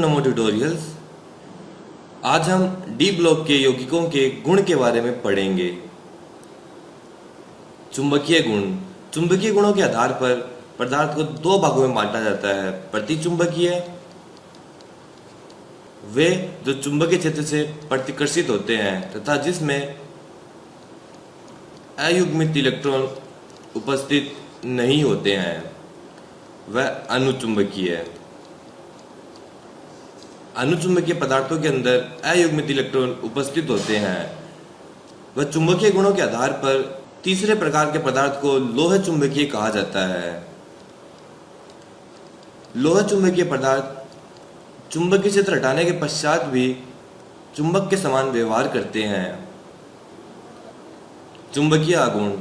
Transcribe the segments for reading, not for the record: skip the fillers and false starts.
नमो tutorials. आज हम D block के यौगिकों के गुण के बारे में पढ़ेंगे। चुंबकीय गुण। चुंबकीय गुणों के आधार पर पदार्थ को दो भागों में बांटा जाता है। प्रतिचुंबकीय, वे जो चुंबकीय क्षेत्र से प्रतिकर्षित होते हैं तथा जिसमें अयुग्मित इलेक्ट्रॉन उपस्थित नहीं होते हैं, वह अनुचुंबकीय। अनुचुंबकीय पदार्थों के अंदर अयुग्मित इलेक्ट्रॉन उपस्थित होते हैं। वह चुंबकीय गुणों के आधार पर तीसरे प्रकार के पदार्थ को लोह चुंबकीय कहा जाता है। लोह चुंबकीय पदार्थ चुंबकीय क्षेत्र हटाने के पश्चात भी चुंबक के समान व्यवहार करते हैं। चुंबकीय आघूर्ण।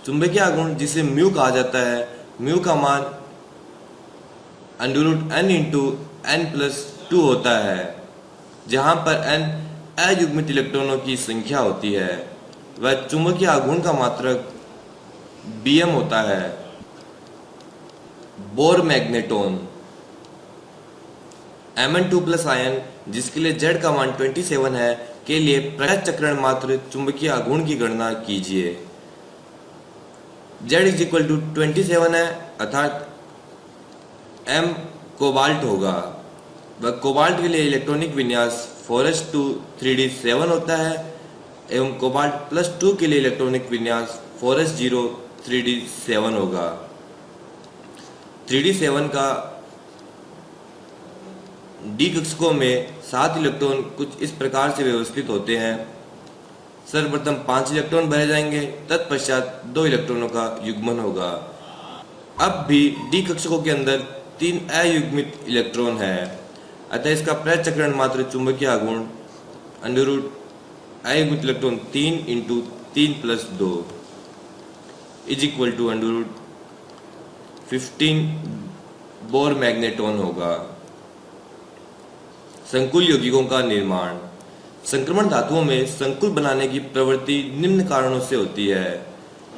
चुंबकीय आघूर्ण जिसे म्यू कहा जाता है, म्यू का मान √n/n+2 होता है, जहां पर n अयुग्मित इलेक्ट्रॉनों की संख्या होती है। वह चुंबकीय आघूर्ण का मात्रक Bm होता है। Bore magneton. Mn2+ आयन, जिसके लिए Z का मान 27 है, के लिए प्रचक्रण मात्र चुंबकीय आघूर्ण की गणना कीजिए। Z 27 है, अर्थात M कोबाल्ट होगा। वह कोबाल्ट के लिए इलेक्ट्रॉनिक विन्यास 4s2 3d7 होता है एवं कोबाल्ट +2 के लिए इलेक्ट्रॉनिक विन्यास 4s0 3d7 होगा। 3d7 का डी कक्षकों में 7 इलेक्ट्रॉन कुछ इस प्रकार से व्यवस्थित होते हैं। सर्वप्रथम 5 इलेक्ट्रॉन भरे जाएंगे, तत्पश्चात 2 इलेक्ट्रॉनों का युग्मन होगा। अब भी डी कक्षकों के अंदर 3 अयुग्मित इलेक्ट्रॉन है, अतः इसका प्रचक्रण मात्र चुंबकीय आघूर्ण अयुग्मित इलेक्ट्रॉन 3 × 3+2 = 15 बोर मैग्नेटोन होगा। संकुल यौगिकों का निर्माण। संक्रमण धातुओं में संकुल बनाने की प्रवृत्ति निम्न कारणों से होती है: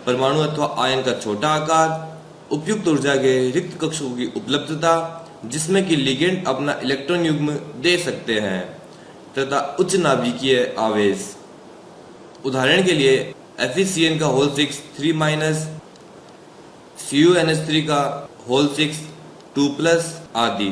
परमाणु अथवा आयन का छोटा आकार, उपयुक्त ऊर्जा के रिक्त कक्षकों की उपलब्धता, जिसमें कि लिगेंड अपना इलेक्ट्रॉन युग्म दे सकते हैं, तथा उच्च नाभिकीय आवेश। उदाहरण के लिए FeCN का होल 6 3- CuNH3 का होल 6 2+ आदि।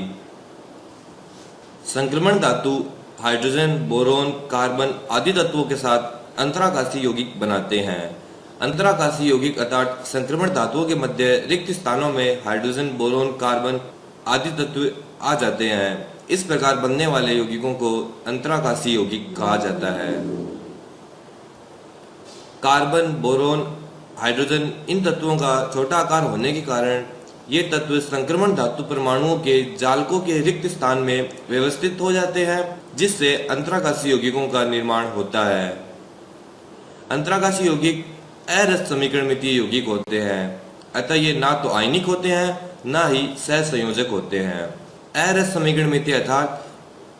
संक्रमण धातु हाइड्रोजन, बोरोन, कार्बन आदि तत्वों के साथ अंतराकाशी यौगिक बनाते हैं। अंतराकाशी यौगिक अर्थात संक्रमण धातुओं के मध्य रिक्त स्थानों में हाइड्रोजन, बोरोन, कार्बन आदि तत्व आ जाते हैं। इस प्रकार बनने वाले यौगिकों को अंतराकाशी यौगिक कहा जाता है। कार्बन, बोरोन, हाइड्रोजन इन तत्वों का छोटा आकार होने के कारण ये तत्व संक्रमण धातु परमाणुओं के जालकों के रिक्त स्थान में व्यवस्थित हो जाते हैं, जिससे अंतराकाशी यौगिकों का निर्माण होता है। अंतराकाशी यौगिक अरस समीकरणमितीय यौगिक होते हैं, अतः ये ना तो आयनिक होते हैं ना ही सहसंयोजक होते हैं। अरस समीकरणमितीय अर्थात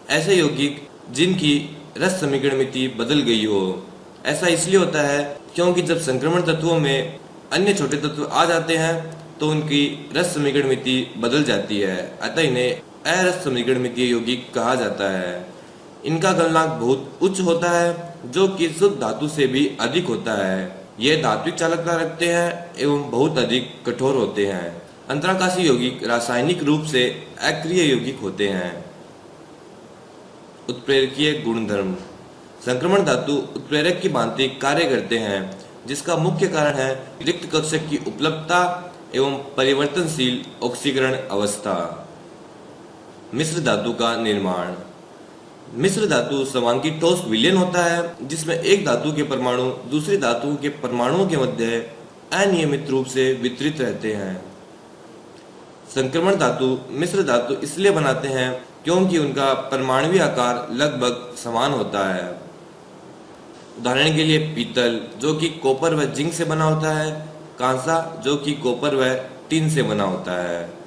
ऐसे यौगिक जिनकी रस समीकरणमिति बदल गई हो। ऐसा इसलिए होता है क्योंकि जब संक्रमण तत्वों में अन्य छोटे तत्व आ जाते हैं तो उनकी रस समीकरणमिति बदल जाती है, अतः इन्हें अरस समीकरणमितीय यौगिक कहा जाता है। इनका गलनांक बहुत उच्च होता है, जो कि शुद्ध धातु से भी अधिक होता है। ये धात्विक चालकता रखते हैं एवं बहुत अधिक कठोर होते हैं। अंतराकाशी यौगिक रासायनिक रूप से अक्रिय यौगिक होते हैं। उत्प्रेरकीय गुणधर्म। संक्रमण धातु उत्प्रेरक की भांति कार्य करते हैं, जिसका मुख्य कारण है रिक्त कक्षक की उपलब्धता एवं परिवर्तनशील ऑक्सीकरण अवस्था। मिश्र धातु का निर्माण। मिश्र धातु समांगी ठोस विलयन होता है, जिसमें एक धातु के परमाणु दूसरी धातु के परमाणुओं के मध्य अनियमित रूप से वितरित रहते हैं। संक्रमण धातु मिश्र धातु इसलिए बनाते हैं क्योंकि उनका परमाणुवीय आकार लगभग समान होता है। उदाहरण के लिए पीतल, जो कि कॉपर व जिंक से बना होता है, कांसा, जो कि कॉपर व टिन से बना होता है।